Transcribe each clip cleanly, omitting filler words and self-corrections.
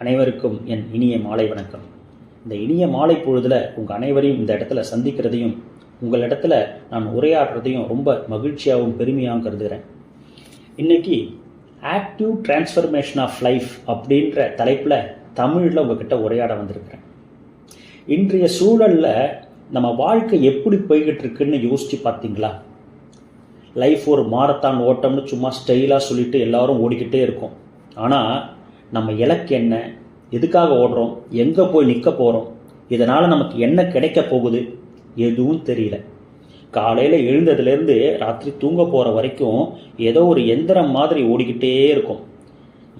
அனைவருக்கும் என் இனிய மாலை வணக்கம். இந்த இனிய மாலை பொழுதில் உங்கள் அனைவரையும் இந்த இடத்துல சந்திக்கிறதையும் உங்களிடத்துல நான் உரையாடுறதையும் ரொம்ப மகிழ்ச்சியாகவும் பெருமையாகவும் கருதுகிறேன். இன்றைக்கி ஆக்டிவ் டிரான்ஸ்ஃபர்மேஷன் ஆஃப் லைஃப் அப்படின்ற தலைப்பில் தமிழில் உங்ககிட்ட உரையாட வந்திருக்கிறேன். இன்றைய சூழலில் நம்ம வாழ்க்கை எப்படி போய்கிட்டு இருக்குன்னு யோசித்து பார்த்தீங்களா? லைஃப் ஒரு மாரத்தான் ஓட்டம்னு சும்மா ஸ்டைலாக சொல்லிட்டு எல்லாரும் ஓடிக்கிட்டே இருக்கோம். ஆனால் நம்ம இலக்கு என்ன, எதுக்காக ஓடுறோம், எங்கே போய் நிற்க போகிறோம், இதனால் நமக்கு என்ன கிடைக்க போகுது, எதுவும் தெரியல. காலையில் எழுந்ததுலேருந்து ராத்திரி தூங்க போகிற வரைக்கும் ஏதோ ஒரு எந்திரம் மாதிரி ஓடிக்கிட்டே இருக்கும்.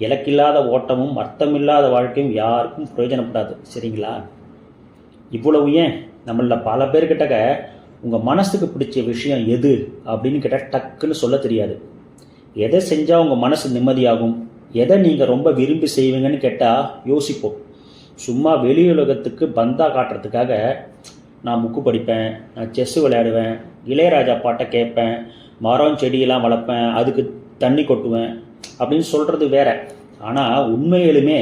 இலக்கில்லாத ஓட்டமும் அர்த்தமில்லாத வாழ்க்கையும் யாருக்கும் பிரயோஜனப்படாது, சரிங்களா? இவ்வளவு ஏன் நம்மள பல பேர்கிட்ட உங்கள் மனசுக்கு பிடிச்ச விஷயம் எது அப்படின்னு கேட்டால் டக்குன்னு சொல்ல தெரியாது. எதை செஞ்சால் உங்கள் மனசு நிம்மதியாகும், எதை நீங்கள் ரொம்ப விரும்பி செய்வீங்கன்னு கேட்டால் யோசிப்போம். சும்மா வெளி உலகத்துக்கு பந்தா காட்டுறதுக்காக நான் புக்கு படிப்பேன், நான் செஸ்ஸு விளையாடுவேன், இளையராஜா பாட்டை கேட்பேன், மரம் செடியெல்லாம் வளர்ப்பேன், அதுக்கு தண்ணி கொட்டுவேன் அப்படின்னு சொல்கிறது வேற. ஆனால் உண்மையிலுமே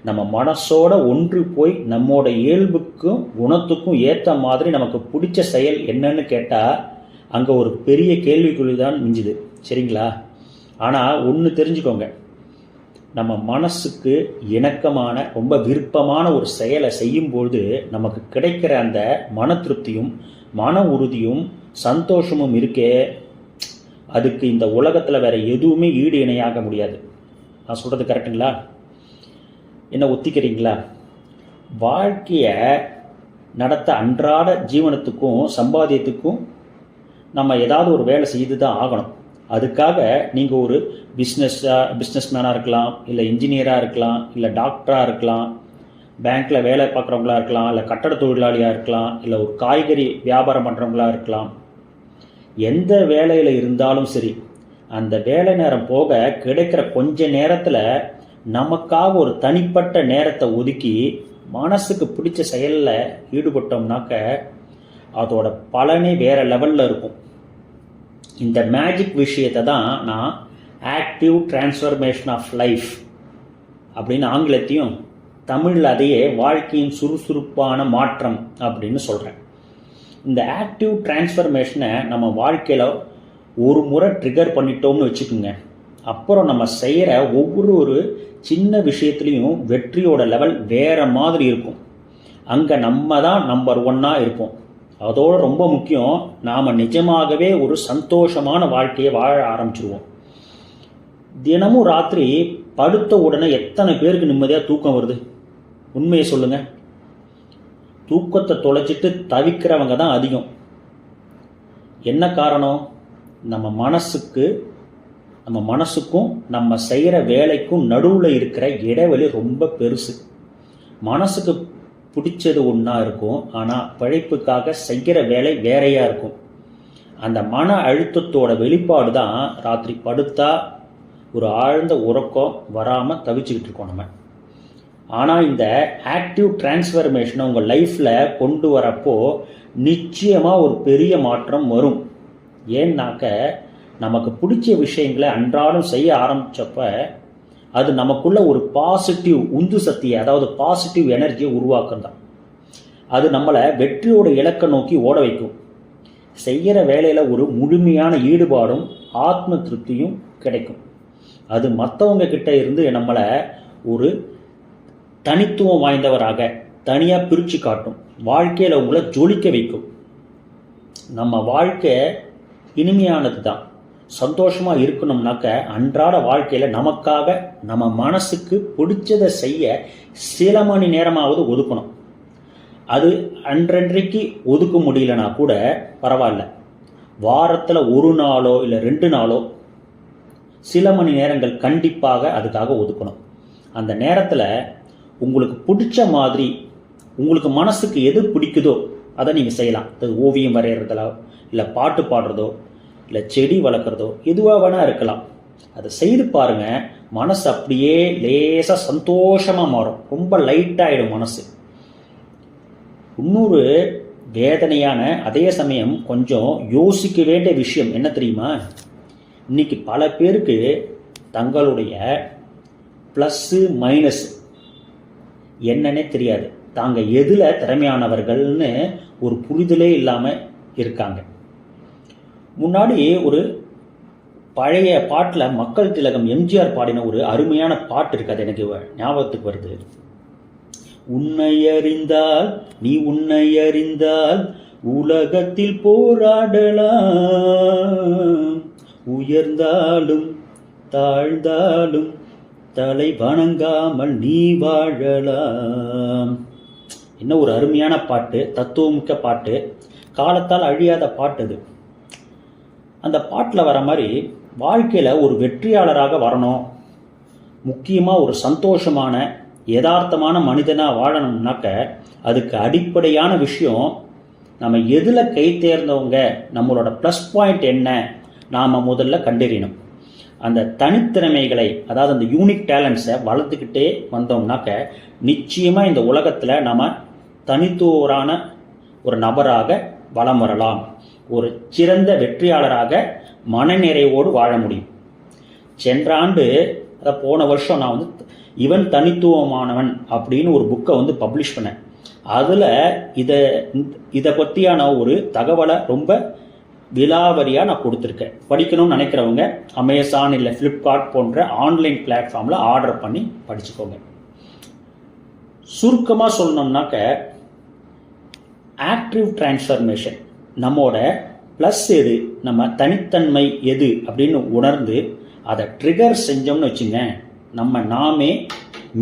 நம்ம மனசோட ஒன்று போய் நம்மோட இயல்புக்கும் குணத்துக்கும் ஏற்ற மாதிரி நமக்கு பிடிச்ச செயல் என்னன்னு கேட்டால் அங்கே ஒரு பெரிய கேள்விக்குறி தான் மிஞ்சுது, சரிங்களா? ஆனால் ஒன்று தெரிஞ்சுக்கோங்க, நம்ம மனசுக்கு இணக்கமான ரொம்ப விருப்பமான ஒரு செயலை செய்யும்பொழுது நமக்கு கிடைக்கிற அந்த மன திருப்தியும் மன உறுதியும் சந்தோஷமும் இருக்கே, அதுக்கு இந்த உலகத்தில் வேற எதுவுமே ஈடு இணையாக முடியாது. நான் சொல்கிறது கரெக்டுங்களா? என்ன ஒத்திக்கிறீங்களா? வாழ்க்கையை நடத்த அன்றாட ஜீவனத்துக்கும் சம்பாதியத்துக்கும் நம்ம ஏதாவது ஒரு வேலை செய்து தான் ஆகணும். அதுக்காக நீங்கள் ஒரு பிஸ்னஸ்மேனாக இருக்கலாம், இல்லை இன்ஜினியராக இருக்கலாம், இல்லை டாக்டராக இருக்கலாம், பேங்க்கில் வேலை பார்க்குறவங்களா இருக்கலாம், இல்லை கட்டட தொழிலாளியாக இருக்கலாம், இல்லை ஒரு காய்கறி வியாபாரம் பண்ணுறவங்களா இருக்கலாம். எந்த வேலையில் இருந்தாலும் சரி, அந்த வேலை நேரம் போக கிடைக்கிற கொஞ்ச நேரத்தில் நமக்காக ஒரு தனிப்பட்ட நேரத்தை ஒதுக்கி மனசுக்கு பிடிச்ச செயலில் ஈடுபட்டோம்னாக்க அதோட பலனே வேறு லெவலில் இருக்கும். இந்த மேஜிக் விஷயத்தை தான் நான் ஆக்டிவ் டிரான்ஸ்ஃபர்மேஷன் ஆஃப் லைஃப் அப்படின்னு ஆங்கிலத்தையும் தமிழில் அதையே வாழ்க்கையின் சுறுசுறுப்பான மாற்றம் அப்படின்னு சொல்கிறேன். இந்த ஆக்டிவ் டிரான்ஸ்ஃபர்மேஷனை நம்ம வாழ்க்கையில் ஒரு முறை ட்ரிகர் பண்ணிட்டோம்னு வச்சுக்கோங்க, அப்புறம் நம்ம செய்கிற ஒவ்வொரு சின்ன விஷயத்துலேயும் வெற்றியோட லெவல் வேறு மாதிரி இருக்கும். அங்கே நம்ம தான் நம்பர் 1 இருப்போம். அதோடு ரொம்ப முக்கியம், நாம் நிஜமாகவே ஒரு சந்தோஷமான வாழ்க்கையை வாழ ஆரம்பிச்சிருவோம். தினமும் ராத்திரி படுத்த உடனே எத்தனை பேருக்கு நிம்மதியாக தூக்கம் வருது? உண்மையை சொல்லுங்கள். தூக்கத்தை தொலைச்சிட்டு தவிக்கிறவங்க தான் அதிகம். என்ன காரணம்? நம்ம மனசுக்கும் நம்ம செய்கிற வேலைக்கும் நடுவில் இருக்கிற இடைவெளி ரொம்ப பெருசு. மனசுக்கு பிடிச்சது ஒன்றா இருக்கும், ஆனால் பழைப்புக்காக செய்கிற வேலை வேறையாக இருக்கும். அந்த மன அழுத்தத்தோட வெளிப்பாடு தான் ராத்திரி படுத்தா ஒரு ஆழ்ந்த உறக்கம் வராமல் தவிச்சுக்கிட்டு இருக்கோம் நம்ம. ஆனால் இந்த ஆக்டிவ் டிரான்ஸ்ஃபர்மேஷனை உங்கள் லைஃப்பில் கொண்டு வரப்போ நிச்சயமாக ஒரு பெரிய மாற்றம் வரும். ஏன்னாக்க நமக்கு பிடிச்ச விஷயங்களை அன்றாடம் செய்ய ஆரம்பித்தப்ப அது நமக்குள்ள ஒரு பாசிட்டிவ் உந்து சக்தியை, அதாவது பாசிட்டிவ் எனர்ஜியை உருவாக்கும் தான். அது நம்மளை வெற்றியோட இலக்கை நோக்கி ஓட வைக்கும். செய்கிற வேலையில் ஒரு முழுமையான ஈடுபாடும் ஆத்ம திருப்தியும் கிடைக்கும். அது மற்றவங்க கிட்ட இருந்து நம்மளை ஒரு தனித்துவம் வாய்ந்தவராக தனியாக பிரித்து காட்டும். வாழ்க்கையில் உங்களை ஜொலிக்க வைக்கும். நம்ம வாழ்க்கை இனிமையானது தான். சந்தோஷமாக இருக்கணும்னாக்க அன்றாட வாழ்க்கையில் நமக்காக நம்ம மனசுக்கு பிடிச்சதை செய்ய சில மணி நேரமாவது ஒதுக்கணும். அது அன்றன்றைக்கு ஒதுக்க முடியலனா கூட பரவாயில்ல, வாரத்தில் ஒரு நாளோ இல்லை 2 நாளோ சில மணி நேரங்கள் கண்டிப்பாக அதுக்காக ஒதுக்கணும். அந்த நேரத்தில் உங்களுக்கு பிடிச்ச மாதிரி உங்களுக்கு மனசுக்கு எது பிடிக்குதோ அதை நீங்கள் செய்யலாம். அது ஓவியம் வரைகிறதோ, இல்லை பாட்டு பாடுறதோ, இல்லை செடி வளர்க்குறதோ, எதுவாக வேணால் இருக்கலாம். அதை செய்து பாருங்கள். மனசு அப்படியே லேசாக சந்தோஷமாக மாறும், ரொம்ப லைட்டாகிடும் மனசு. இன்னொரு வேதனையான அதே சமயம் கொஞ்சம் யோசிக்க வேண்டிய விஷயம் என்ன தெரியுமா? இன்னைக்கு பல பேருக்கு தங்களுடைய ப்ளஸ்ஸு மைனஸ் என்னன்னே தெரியாது. தாங்க எதில் திறமையானவர்கள்னு ஒரு புரிதலே இல்லாமல் இருக்காங்க. முன்னாடி ஒரு பழைய பாட்டில் மக்கள் திலகம் எம்ஜிஆர் பாடின ஒரு அருமையான பாட்டு இருக்கு. அது எனக்கு ஞாபகத்துக்கு வருது. உன்னை அறிந்தால் நீ உன்னை அறிந்தால் உலகத்தில் போராடலாம், உயர்ந்தாலும் தாழ்ந்தாலும் தலை வணங்காமல் நீ வாழலாம். என்ன ஒரு அருமையான பாட்டு, தத்துவமிக்க பாட்டு, காலத்தால் அழியாத பாட்டு அது. அந்த பாட்டில் வர மாதிரி வாழ்க்கையில் ஒரு வெற்றியாளராக வரணும், முக்கியமாக ஒரு சந்தோஷமான யதார்த்தமான மனிதனாக வாழணும்னாக்க அதுக்கு அடிப்படையான விஷயம் நம்ம எதில் கை தேர்ந்தவங்க, நம்மளோட ப்ளஸ் பாயிண்ட் என்ன, நாம் முதல்ல கண்டறியணும். அந்த தனித்திறமைகளை, அதாவது அந்த யூனிக் டேலண்ட்ஸை வளர்த்துக்கிட்டே வந்தோம்னாக்க நிச்சயமாக இந்த உலகத்தில் நம்ம தனித்துவரான ஒரு நபராக வலம் வரலாம், ஒரு சிறந்த வெற்றியாளராக மனநிறைவோடு வாழ முடியும். சென்ற ஆண்டு, போன வருஷம் நான் இவன் தனித்துவமானவன் அப்படின்னு ஒரு புக்கை பப்ளிஷ் பண்ணேன். அதில் இதை பற்றியான ஒரு தகவலை ரொம்ப விலாவரியாக நான் கொடுத்துருக்கேன். படிக்கணும்னு நினைக்கிறவங்க அமேசான் இல்லை ஃப்ளிப்கார்ட் போன்ற ஆன்லைன் பிளாட்ஃபார்மில் ஆர்டர் பண்ணி படிச்சுக்கோங்க. சுருக்கமாக சொல்லணும்னாக்க ஆக்டிவ் டிரான்ஸ்ஃபர்மேஷன், நம்மோட ப்ளஸ் எது, நம்ம தனித்தன்மை எது அப்படின்னு உணர்ந்து அதை ட்ரிகர் செஞ்சோம்னு வச்சுங்க, நாமே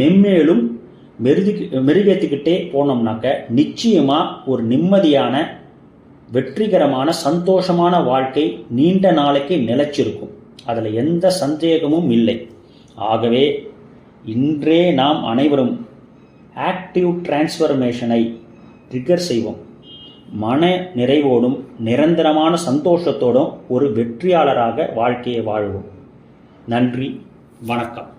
மென்மேலும் மெருகேற்றிக்கிட்டே போனோம்னாக்க நிச்சயமாக ஒரு நிம்மதியான வெற்றிகரமான சந்தோஷமான வாழ்க்கை நீண்ட நாளைக்கு நிலைச்சிருக்கும். அதில் எந்த சந்தேகமும் இல்லை. ஆகவே இன்றே நாம் அனைவரும் ஆக்டிவ் டிரான்ஸ்ஃபர்மேஷனை ட்ரிகர் செய்வோம். மன நிறைவோடும் நிரந்தரமான சந்தோஷத்தோடும் ஒரு வெற்றியாளராக வாழ்க்கையை வாழ்வோம். நன்றி, வணக்கம்.